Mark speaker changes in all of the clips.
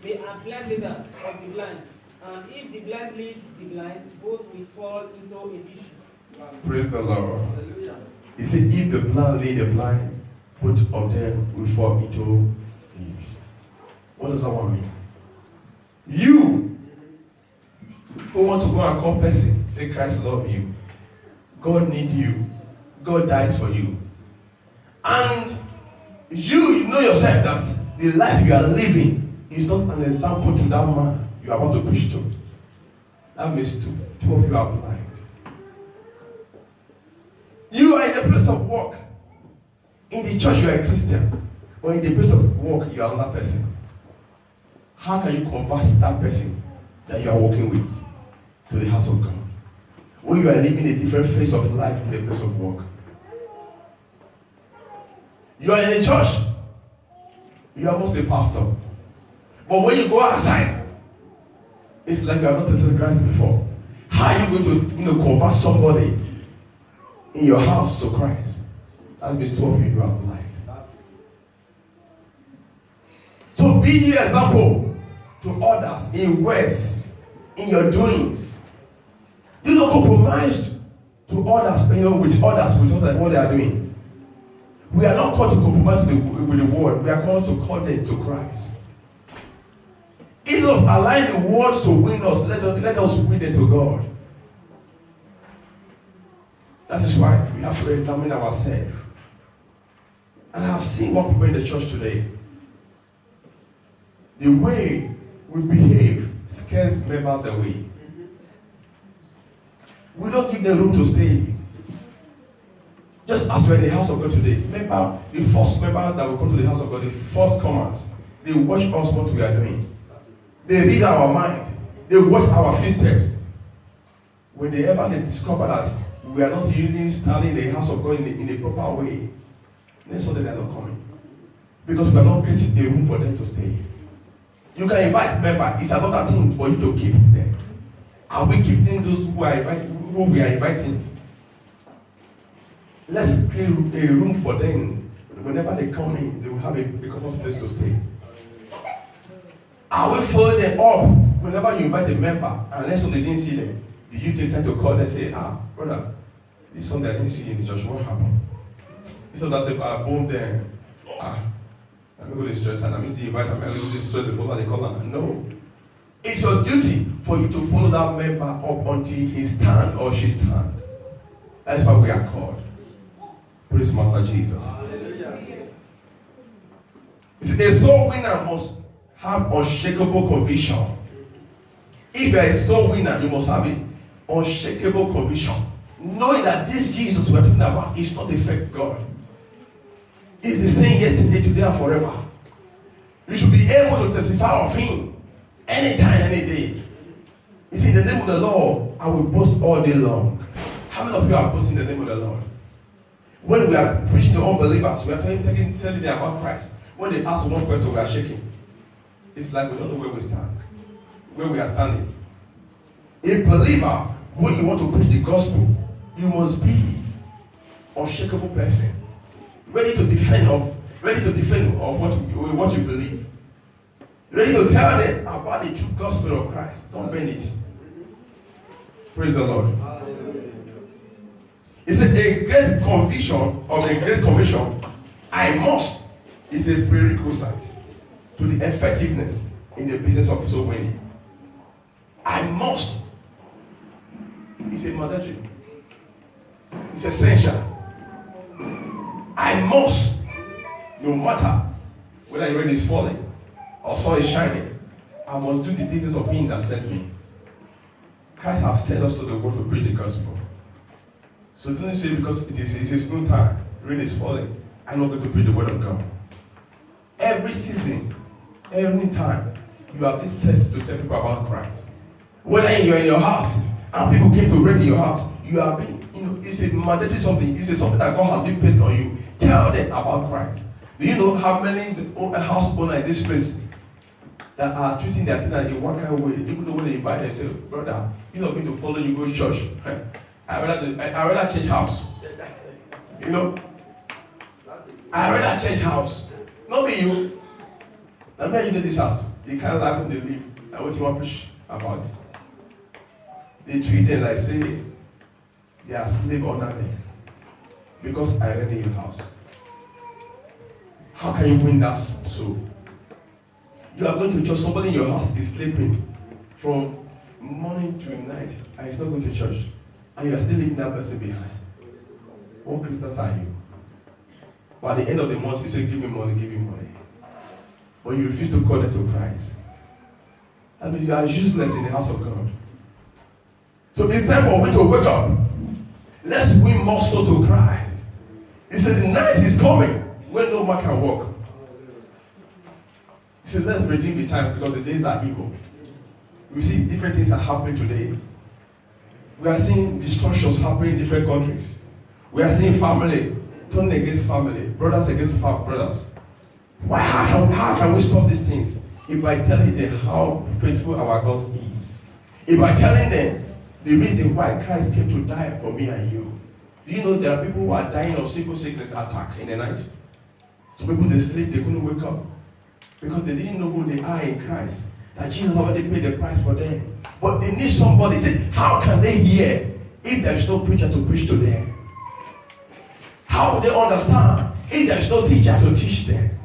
Speaker 1: They are blind leaders of the blind. And if the blind leads the blind, both will fall into a ditch.
Speaker 2: Praise the Lord. He said, if the blind lead the blind, both of them will fall into ditch. What does that one mean? You who want to go and call person, say Christ love you. God need you. God dies for you. And you know yourself that the life you are living is not an example to that man you are about to preach to. That means two of you are blind. You are in the place of work. In the church you are a Christian. Or in the place of work you are another person. How can you convert that person that you are working with to the house of God when you are living a different phase of life in the place of work? You are in a church. You are almost a pastor. But when you go outside, it's like you are not listening to Christ before. How are you going to convert somebody in your house to Christ? That means two of you are blind. So be your example to others in words, in your doings. Do not compromise to others, with what they are doing. We are not called to compromise with the world. We are called to call them to Christ. Instead of allowing the world to win us, let us win them to God. That is why we have to examine ourselves. And I have seen what people in the church today. The way we behave scares members away. We don't give them room to stay. Just as we're in the house of God today, remember the first member that will come to the house of God, the first comers, they watch us what we are doing. They read our mind. They watch our footsteps. When they discover that we are not really standing in the house of God in a proper way, then suddenly they are not coming. Because we are not creating a room for them to stay. You can invite members. It's another thing for you to keep them. Are we keeping those who we are inviting? Let's create a room for them. Whenever they come in, they will have a common place to stay. Are we following them up whenever you invite a member and let's say they didn't see them? Do you take time to call them and say, brother, this is something I didn't see you in the church. What happened? This one that say, boom, then, let me go to this church and I miss the invite. I'm going to this church before they call them. No. It's your duty for you to follow that member up until he stand or she stand. That is why we are called. Praise Master Jesus. A soul winner must have unshakable conviction. If you are a soul winner, you must have an unshakable conviction. Knowing that this Jesus we are talking about is not a fake God. He's the same yesterday, today, and forever. You should be able to testify of him anytime, any day. You see, in the name of the Lord, I will boast all day long. How many of you are boasting the name of the Lord? When we are preaching to unbelievers, we are telling them about Christ. When they ask one question, we are shaking. It's like we don't know where we stand, where we are standing. A believer, when you want to preach the gospel, you must be an unshakable person, ready to defend of what you believe, ready to tell them about the true gospel of Christ. Don't bend it. Praise the Lord. It's a great conviction of a great commission. I must is a prerequisite to the effectiveness in the business of soul winning. I must. It's a mandatory. It's essential. I must, no matter whether the rain is falling or sun is shining, I must do the business of him that sent me. Christ has sent us to the world to preach the gospel. So don't say because it is no time, rain is falling, I'm not going to preach the word of God. Every season, every time, you have been set to tell people about Christ. Whether you're in your house and people came to raid in your house, you have been, it's a mandatory something. It's something that God has been placed on you. Tell them about Christ. Do you know how many house owners in this place that are treating their tenant in one kind of way? Even though when they invite them, say, brother, instead of me to follow you go to church, I rather change house. I rather change house. Not be you. Let me you in this house. the kind of life they live, and what you want to preach about. They treat them like say they are slave under them because I rent in your house. How can you win that soul? You are going to church, somebody in your house is sleeping from morning to night and he's not going to church, and you are still leaving that person behind. What Christians are you? But at the end of the month, you say, give me money, give me money. But you refuse to call them to Christ. I mean, you are useless in the house of God. So it's time for me to wake up. Let's win more soul to Christ. He said, the night is coming when no man can walk. He said, let's redeem the time because the days are evil. We see different things are happening today. We are seeing destructions happening in different countries. We are seeing family turning against family, brothers against brothers. Why? How can we stop these things? If I tell them how faithful our God is. If I tell them the reason why Christ came to die for me and you. Do you know there are people who are dying of simple sickness attack in the night? Some people, they sleep, they couldn't wake up because they didn't know who they are in Christ. That Jesus already paid the price for them. But they need somebody. Say, how can they hear if there is no preacher to preach to them? How will they understand if there is no teacher to teach them?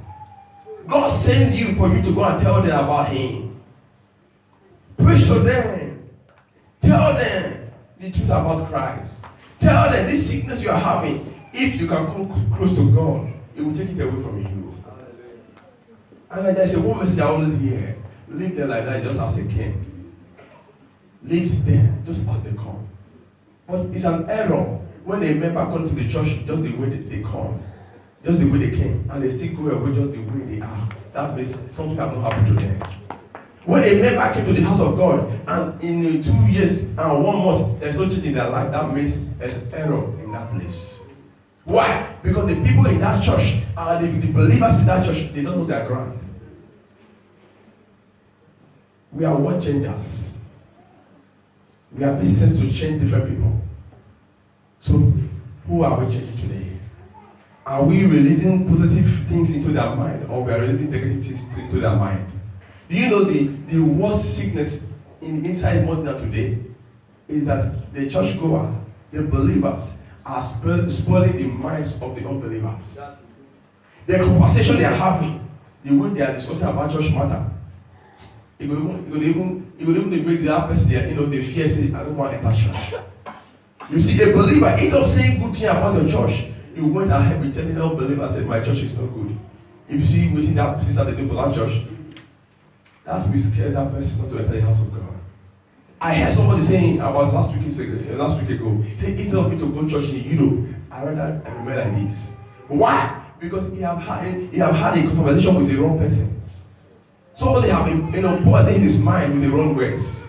Speaker 2: God sent you for you to go and tell them about Him. Preach to them. Tell them the truth about Christ. Tell them this sickness you are having, if you can come close to God, He will take it away from you. And there's a one message I always hear. Leave them like that just as they came. Leave them just as they come. But it's an error when a member comes to the church just the way they come. Just the way they came. And they still go away just the way they are. That means something has not happened to them. When a member came to the house of God and in 2 years and 1 month there's no change in their life, that means there's error in that place. Why? Because the people in that church, the believers in that church, they don't know their ground. We are world changers. We are being sent to change different people. So, who are we changing today? Are we releasing positive things into their mind, or we are releasing negative things into their mind? Do you know the worst sickness inside Modena today is that the churchgoer, the believers, are spoiling the minds of the unbelievers. The conversation they are having, the way they are discussing about church matter, it will even make the other person they fear, say, I don't want to enter church. You see, a believer, instead of saying good thing about your church, you went ahead with telling the unbeliever, said, my church is not good. If you see waiting that sister they do for that church, that will scare that person not to enter the house of God. I heard somebody saying about last week ago, he said, instead of me to go to church in Europe, I rather remain like this. Why? Because he have had a conversation with the wrong person. Somebody have been poisoning his mind with the wrong words.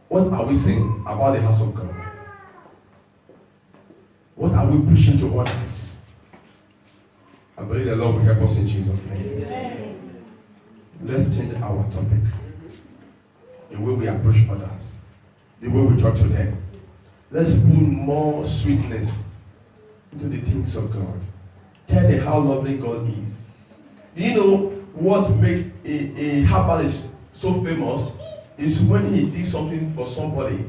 Speaker 2: What are we saying about the house of God? What are we preaching to others? I believe the Lord will help us in Jesus' name. Amen. Let's change our topic. The way we approach others. The way we talk to them. Let's put more sweetness into the things of God. Tell them how lovely God is. Do you know what makes a herbalist so famous? Is when he did something for somebody.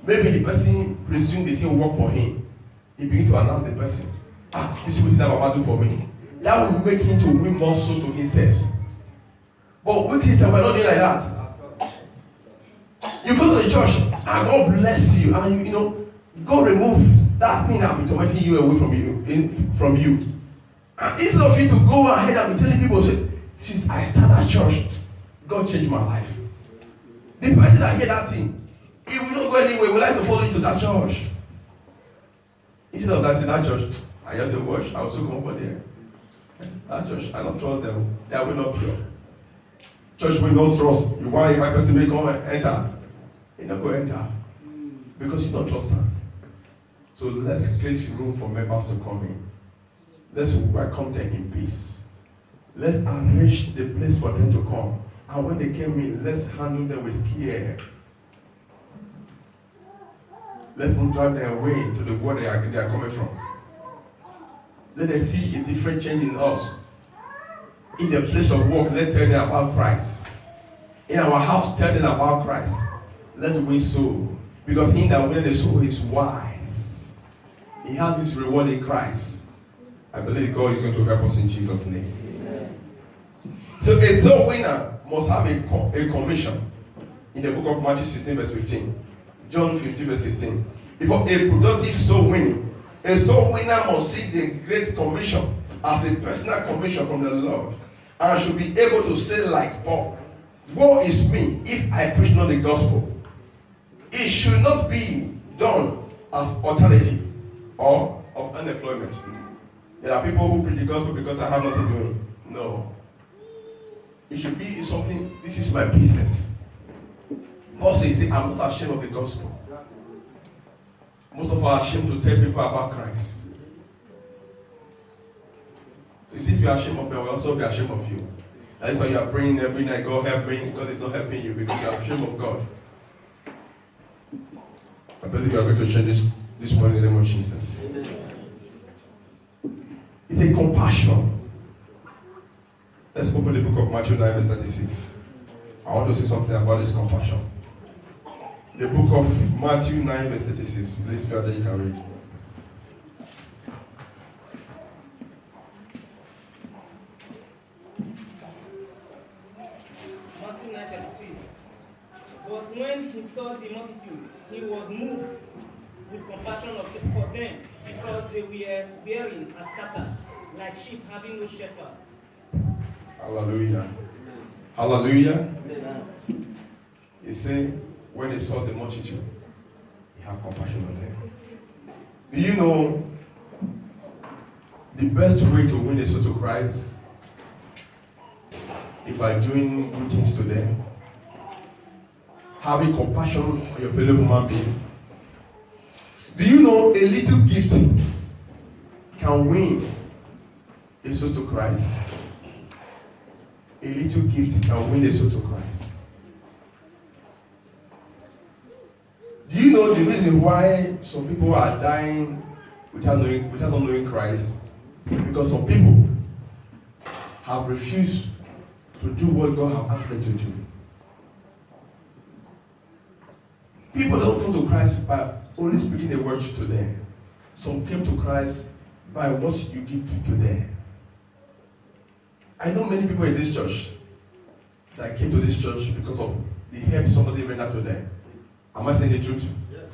Speaker 2: Maybe the person presumed the thing work for him. He begin to announce the person. This is what Baba do for me. That will make him to win more souls to himself. But we Christians, we're not doing like that. You go to the church and God bless you, and God remove that thing that will be tormenting you away from you. And instead of you to go ahead and be telling people, say, since I started church, God changed my life. The person that hear that thing, he will not go anywhere. We like to follow you to that church. Instead of that, say that church, I hear the watch. I also come over there. That church, I don't trust them. They are not pure. Church will not trust. You want if my person may come and enter. He not go enter because you don't trust them. So let's create room for members to come in. Let's welcome them in peace. Let's arrange the place for them to come. And when they came in, let's handle them with care. Let them drive their way to the world they are coming from. Let them see a different change in us. In the place of work, let's tell them about Christ. In our house, tell them about Christ. Let's win soul. Because he that winneth the soul is wise. He has his reward in Christ. I believe God is going to help us in Jesus' name. Amen. So a soul winner must have a commission. In the book of Matthew 16 verse 15. John 15 verse 16. Before a productive soul winning, a soul winner must see the Great Commission as a personal commission from the Lord, and should be able to say like Paul, woe is me if I preach not the gospel. It should not be done as alternative or of unemployment. There are people who preach the gospel because I have nothing doing. No. It should be something, this is my business. Paul says, I'm not ashamed of the gospel. Most of us are ashamed to tell people about Christ. So if you are ashamed of me, I will also be ashamed of you. That is why you are praying every night, God help me. God is not helping you because you are ashamed of God. I believe you are going to share this morning in the name of Jesus. It's a compassion. Let's open the book of Matthew 9 verse 36. I want to say something about this compassion. The book of Matthew 9 verse 36. Please, Father, you can read.
Speaker 1: Matthew 9:36. But when he saw the multitude, he was moved with compassion for them, because they were weary and scattered, like sheep having no shepherd.
Speaker 2: Hallelujah. Hallelujah. He said, when he saw the multitude, he had compassion on them. Do you know the best way to win a soul to Christ is by doing good things to them? Having compassion on your fellow human being. Do you know a little gift can win a soul to Christ? A little gift can win a soul to Christ. Do you know the reason why some people are dying without not knowing Christ? Because some people have refused to do what God has asked them to do. People don't come to Christ by only speaking the words to them. Some came to Christ by what you give to them. I know many people in this church that came to this church because of the help somebody rendered to them. Am I saying the truth? Yes.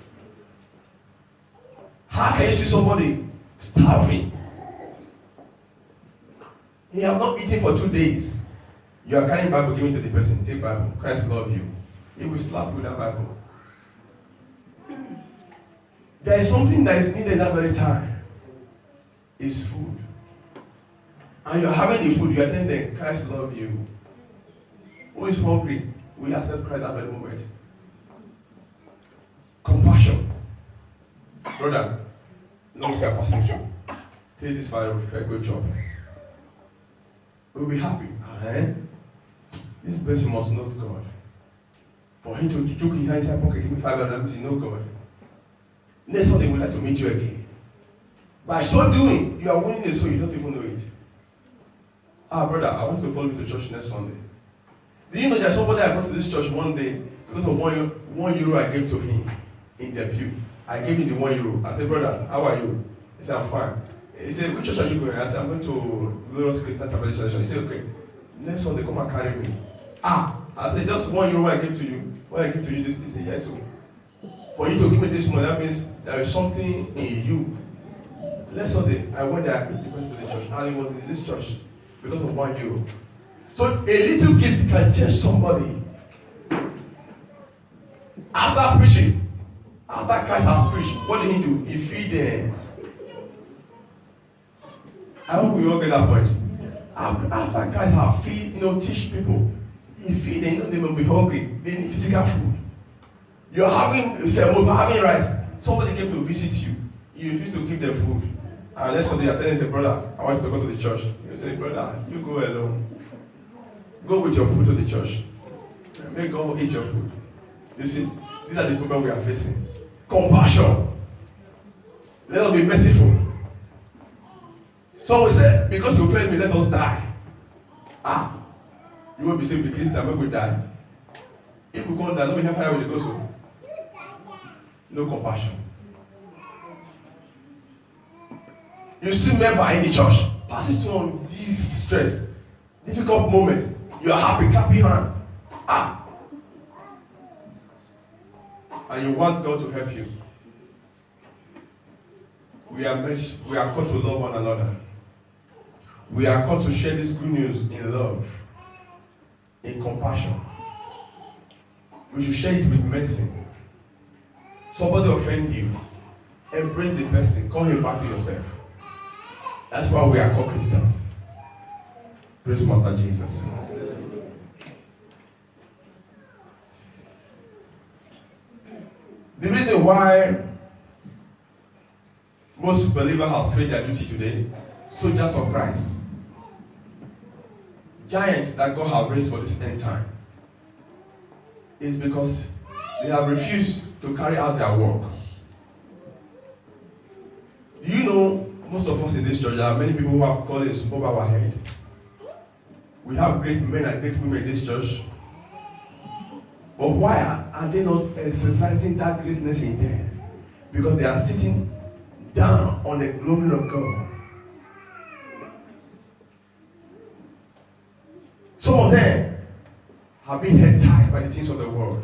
Speaker 2: How can you see somebody starving? He have not eaten for 2 days. You are carrying Bible, giving to the person. Take Bible. Christ love you. He will slap with that Bible. There is something that is needed at that very time. It's food. And you are having the food, you are telling them, Christ love you. Who is hungry? We accept Christ at the moment. Compassion. Brother, no compassion. Take this for a good job. We'll be happy. This person must know God. For him to took his hand inside pocket, give me $5, you know God. Next Sunday, we'd like to meet you again. By so doing, you are winning a soul, you don't even know it. Brother, I want you to follow me to church next Sunday. Do you know that somebody I brought to this church one day, because of one euro I gave to him in the pew. I gave him the €1. I said, brother, how are you? He said, I'm fine. He said, which church are you going? I said, I'm going to Glorious Christian Tabernacle. He said, okay. Next Sunday, come and carry me. I said, just €1 I gave to you. What I give to you, he said, yes. So for you to give me this money, that means there is something in you. Next Sunday, I went there, I took the person to the church, and he was in this church because of €1. So a little gift can change somebody. After preaching, after Christ has preached, what did he do? He feed them. I hope we all get that point. After Christ has feed, teach people, he feed them, they will be hungry, they need physical food. You're having rice. Somebody came to visit you. You refuse to give them food. And next Sunday, you're telling say, brother, I want you to go to the church. You say, brother, you go alone. Go with your food to the church. Make God eat your food. You see, these are the problems we are facing. Compassion. Let us be merciful. Some will say, because you failed me, let us die. You will be saved the Christian when we die. If we can't die, no we have fire with the gospel. No compassion. You see member in the church passing through this stress, difficult moments. You are happy, clap your hand. And you want God to help you. We are called to love one another. We are called to share this good news in love, in compassion. We should share it with mercy. Somebody offend you, embrace the person, call him back to yourself. That's why we are called Christians. Praise Master Jesus. The reason why most believers have failed their duty today, soldiers of Christ, giants that God has raised for this end time, is because they have refused to carry out their work. Do you know, most of us in this church, there are many people who have callings over our head. We have great men and great women in this church. But why are they not exercising that greatness in them? Because they are sitting down on the glory of God. Some of them have been head tied by the things of the world.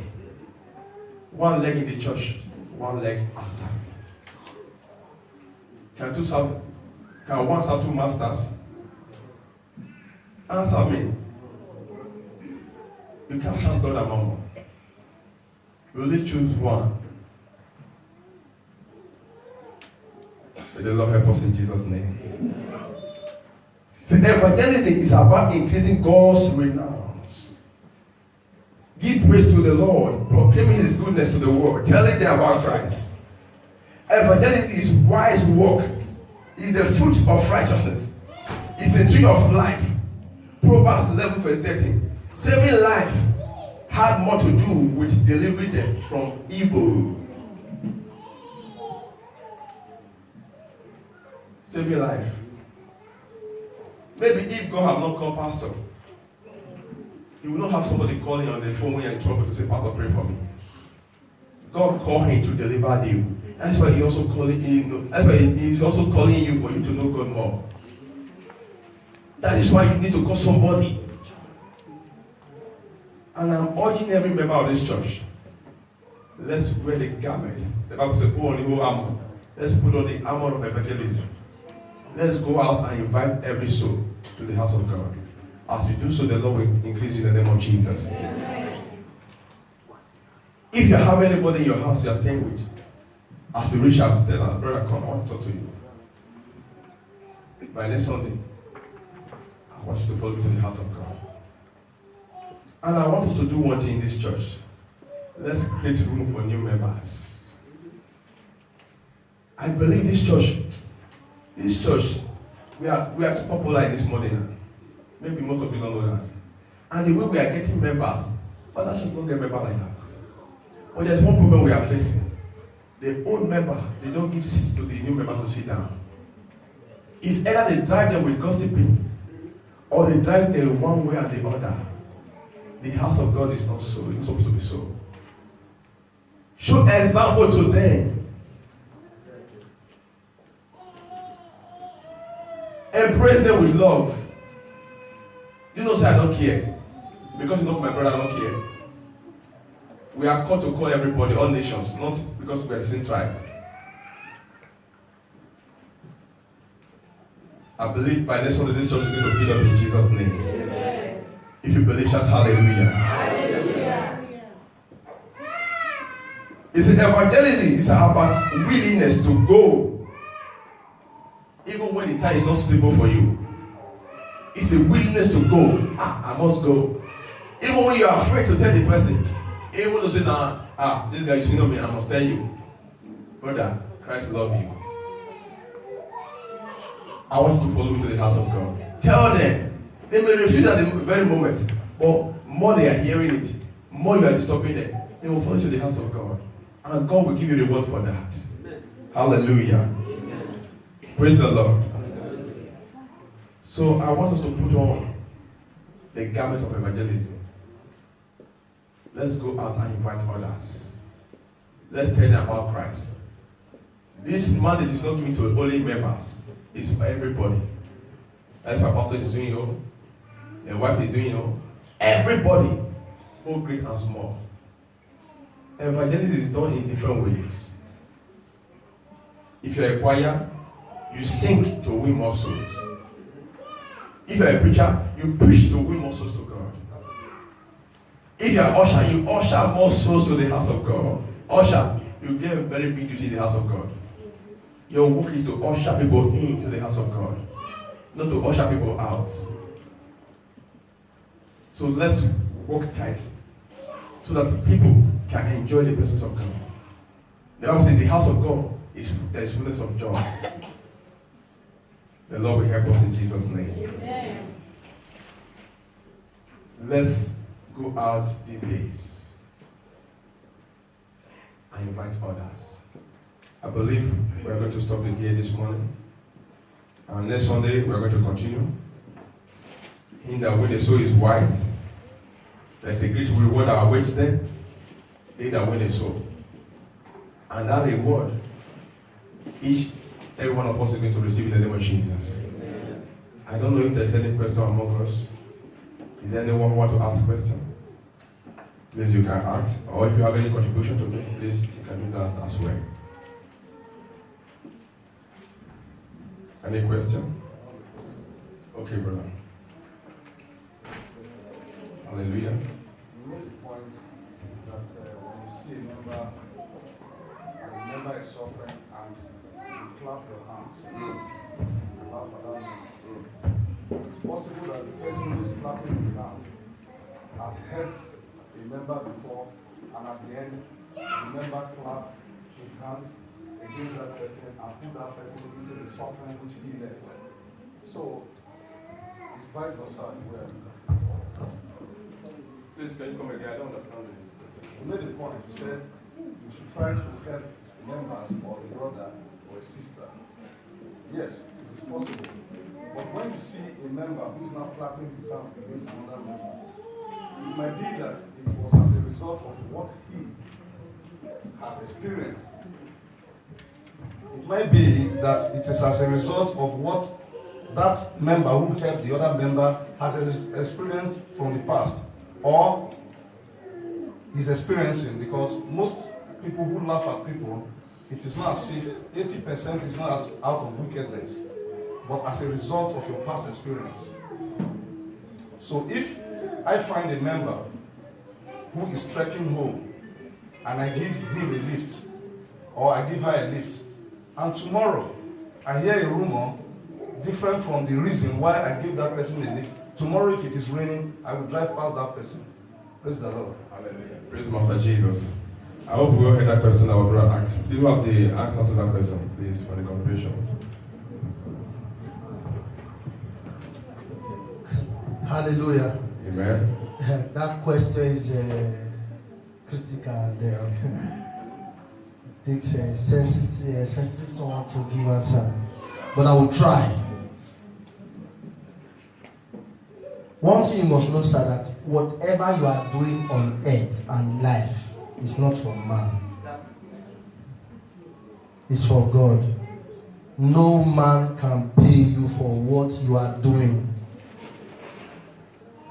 Speaker 2: One leg in the church, one leg outside. Can one serve two masters? Answer me. You can't serve God and Mammon. You only choose one. May the Lord help us in Jesus' name. See, evangelism is about increasing God's renown. Give praise to the Lord, proclaiming His goodness to the world, telling them about Christ. Evangelism is wise work. It is the fruit of righteousness. It's a tree of life. Proverbs 11 verse 13. Saving life had more to do with delivering them from evil. Saving life. Maybe if God had not called pastor, he will not have somebody calling on the phone when you're in trouble to say, Pastor, pray for me. God called him to deliver you. That's why He's also calling you. That's why He's also calling you for you to know God more. That is why you need to call somebody. And I'm urging every member of this church. Let's wear the garment. The Bible says, put on the whole armor. Let's put on the armor of evangelism. Let's go out and invite every soul to the house of God. As you do so, the Lord will increase in the name of Jesus. Amen. If you have anybody in your house you are staying with, as you reach out, tell her, brother, come, I want to talk to you. By next Sunday, I want you to follow me to the house of God. And I want us to do one thing in this church. Let's create room for new members. I believe this church, we are too popular in this morning. Maybe most of you don't know that. And the way we are getting members, others should not get members like that. But there's one problem we are facing. The old member, they don't give seats to the new member to sit down. It's either they drive them with gossiping, or they drive them one way or the other. The house of God is not so. It's supposed to be so. Show example to them. Embrace them with love. You know, say I don't care. Because you know my brother, I don't care. We are called to call everybody, all nations, not because we are the same tribe. I believe by next Sunday this church is going to fill up in Jesus' name. Amen. If you believe, shout hallelujah. Hallelujah. It's evangelism. It's about willingness to go, even when the time is not suitable for you. It's a willingness to go. I must go. Even when you are afraid to tell the person, even to say, nah, this guy, you know me, I must tell you, brother, Christ love you. I want you to follow me to the house of God. Tell them. They may refuse at the very moment, but more they are hearing it, more you are disturbing them, they will follow you to the house of God. And God will give you reward for that. Amen. Hallelujah. Amen. Praise the Lord. So I want us to put on the garment of evangelism. Let's go out and invite others. Let's tell them about Christ. This mandate is not given to only members, it's for everybody. That's what pastor is doing, the wife is doing, everybody, both great and small. Evangelism is done in different ways. If you're a choir, you sing to win more souls. If you're a preacher, you preach to win more souls to God. If you're an usher, you usher more souls to the house of God. Usher, you get a very big duty in the house of God. Your work is to usher people into the house of God, not to usher people out. So let's work tight so that people can enjoy the presence of God. The Bible says the house of God there is fullness of joy. The Lord will help us in Jesus' name. Amen. Let's go out these days and invite others. I believe we are going to stop it here this morning. And next Sunday we are going to continue. In that when the soul is wise, there's a great reward that awaits them. They that win the soul. And that reward, every one of us is going to receive in the name of Jesus. Amen. I don't know if there's any question among us. Is there anyone who wants to ask a question? Please, you can ask. Or if you have any contribution to it, please, you can do that as well. Any question? Okay, brother. Hallelujah.
Speaker 3: You made the point that when you see a member, and the member is suffering, and you clap your hands, you clap for that member. It's possible that the person who is clapping his hands has helped a member before, and at the end, the member clapped his hands against that person and put that person into the suffering which he left. So, it's vice versa.
Speaker 2: Please, can you come again? I don't understand this.
Speaker 3: You made a point. You said you should try to help members or a brother or a sister. Yes, it is possible. But when you see a member who is now clapping his hands against another member, it might be that it was as a result of what he has experienced. It might be that it is as a result of what that member who helped the other member has experienced from the past. Or is experiencing, because most people who laugh at people, it is not as if 80% is not as out of wickedness, but as a result of your past experience. So if I find a member who is trekking home and I give him a lift, or I give her a lift, and tomorrow I hear a rumor different from the reason why I gave that person a lift, tomorrow, if it is raining, I will drive past that person. Praise the Lord.
Speaker 2: Hallelujah. Praise Master Jesus. I hope we all heard that question our brother asked. Do you have the answer to that question, please, for the congregation?
Speaker 4: Hallelujah.
Speaker 2: Amen.
Speaker 4: That question is critical. It takes sensitive someone to give answer. But I will try. One thing you must know, sir, that whatever you are doing on earth and life is not for man. It's for God. No man can pay you for what you are doing.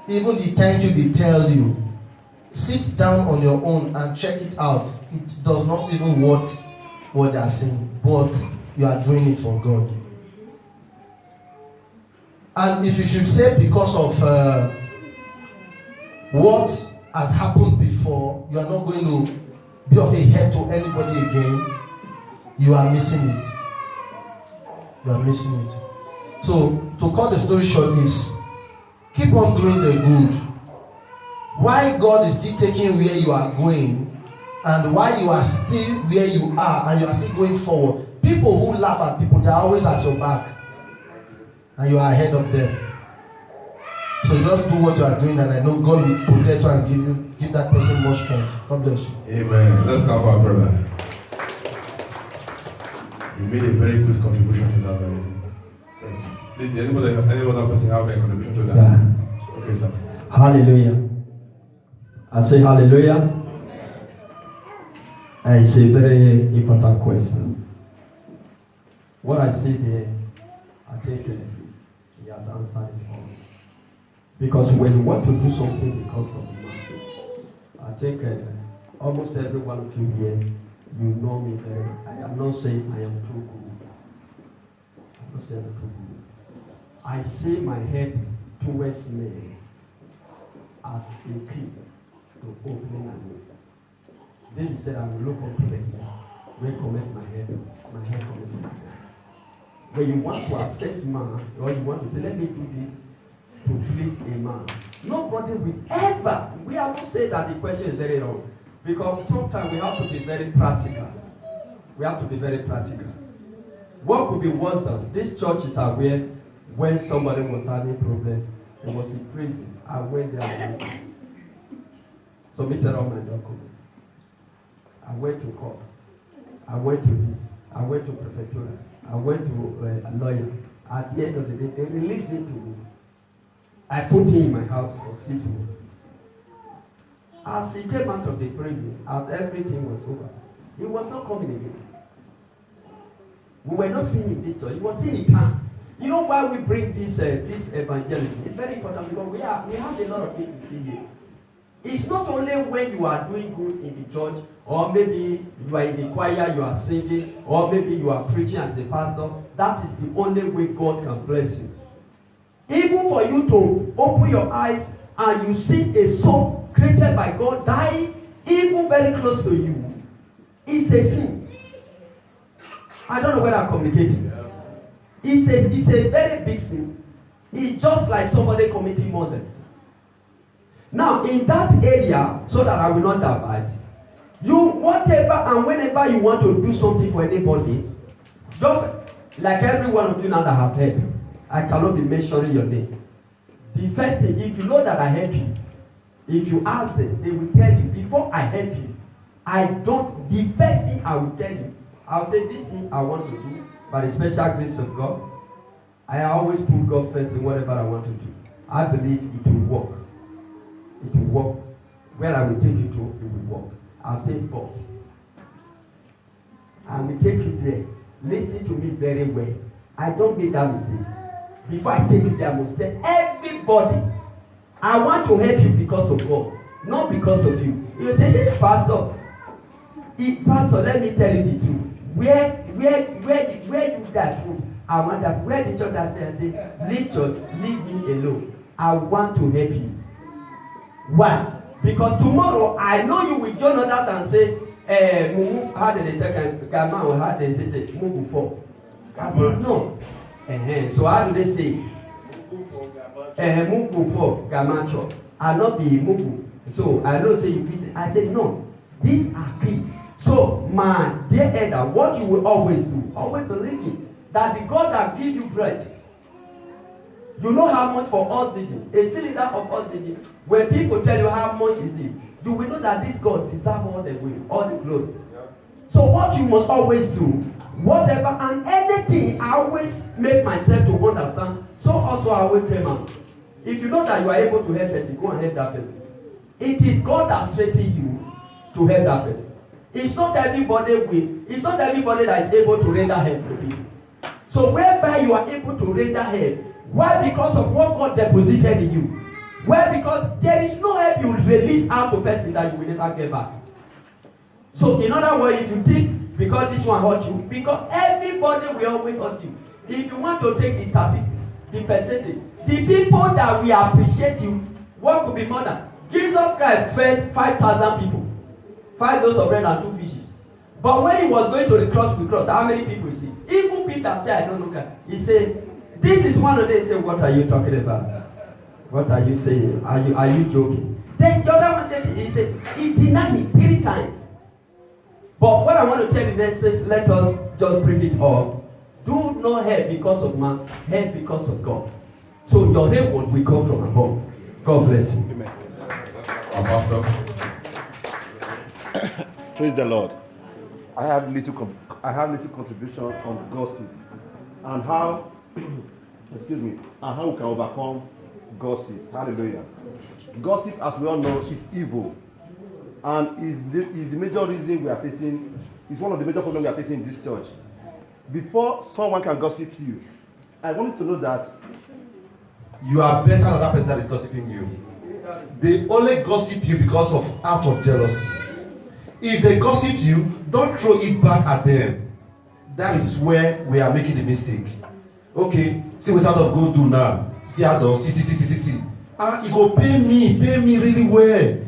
Speaker 4: Even the thank you they tell you, sit down on your own and check it out. It does not even worth what they are saying, but you are doing it for God. And if you should say because of what has happened before, you are not going to be of a help to anybody again, you are missing it. You are missing it. So, to cut the story short is, keep on doing the good. Why God is still taking where you are going, and why you are still where you are, and you are still going forward. People who laugh at people, they are always at your back. And you are ahead of them. So just do what you are doing, and I know God will protect you and give that person more strength. God bless you.
Speaker 2: Amen. Let's clap for our brother. You made a very good contribution to that. Please, any other person have a contribution to that?
Speaker 5: Yeah.
Speaker 2: Okay, sir.
Speaker 5: Hallelujah. I say hallelujah. It's a very important question. What I see there, I think he has answered it all. Because when you want to do something because of man, I think almost every one of you here, you know me very. I am not saying I am too good. I'm not saying I'm too good. I see my head towards me as a key to open my door. David said, I will look up to the hill. Where commit my head commit my head. When you want to assess man, or you want to say, let me do this to please a man, nobody will ever, we have to say that the question is very wrong. Because sometimes we have to be very practical. We have to be very practical. What could be worse than these churches are where when somebody was having a problem, it was in prison. I went there and submitted all my documents. I went to court. I went to this. I went to prefecture. I went to a lawyer. At the end of the day, they released him to me. I put him in my house for 6 months. As he came out of the prison, as everything was over, he was not coming again. We were not seeing him this church. He was seeing in town. You know why we bring this evangelism? It's very important because we have a lot of people see here. It's not only when you are doing good in the church, or maybe you are in the choir, you are singing, or maybe you are preaching as a pastor. That is the only way God can bless you. Even for you to open your eyes and you see a soul created by God dying, even very close to you, it's a sin. I don't know whether I'm communicating. It's a very big sin. It's just like somebody committing murder. Now, in that area, so that I will not divide, you, whatever and whenever you want to do something for anybody, just like every one of you now that have heard, I cannot be mentioning your name. The first thing, if you know that I help you, if you ask them, they will tell you, before I help you, the first thing I will tell you, I'll say this thing I want to do, by the special grace of God, I always put God first in whatever I want to do. I believe it will work. It will work. Where I will take you to, it will work. I'll say but. I will take you there. Listen to me very well. I don't make that mistake. Before I take you there, I must tell everybody, I want to help you because of God, not because of you. You say, hey, Pastor, let me tell you the truth. Where you that truth? I want that. Where the church that there say, leave church, leave me alone. I want to help you. Why? Because tomorrow I know you will join others and say, how did they take Gama or how they say move before? I said no. So how do they say? Move before Gamacho. I not be move. So I don't say you visit. I said no. These are key. So my dear elder, what you will always do, always believe it, that the God that give you bread. You know how much for oxygen, a cylinder of oxygen, when people tell you how much is it, you will know that this God deserves all the will, all the glory. Yeah. So what you must always do, whatever and anything, I always make myself to understand. So also I always tell man, if you know that you are able to help person, go and help that person. It is God that strengthens you to help that person. It's not everybody that is able to render help to people. So whereby you are able to render help, why? Because of what God deposited in you. Why? Because there is no help you release out to person that you will never get back. So in other words, if you think because this one hurt you, because everybody will always hurt you. If you want to take the statistics, the percentage, the people that will appreciate you, what could be more than? Jesus Christ fed 5,000 people, 5 loaves of bread and 2 fishes. But when he was going to the cross, how many people you see? Even Peter said, I don't know God. He said, this is one of them. Say, what are you talking about? What are you saying? Are you joking? Then the other one said, he denied me 3 times. But what I want to tell you next is, let us just brief it all. Do not help because of man, help because of God. So your reward will come from above. God bless you.
Speaker 2: Amen. Pastor.
Speaker 6: Praise the Lord. I have little contribution on gossip and how excuse me, and how we can overcome gossip. Hallelujah. gossip, as we all know, is evil, and is the major reason we are facing. Is one of the major problems we are facing in this church. Before someone can gossip you, I want you to know that
Speaker 4: you are better than that person that is gossiping you. They only gossip you because of out of jealousy. If they gossip you, don't throw it back at them. That is where we are making the mistake. Okay, see what out of go do now. See how does see. Ah, e go pay me really well.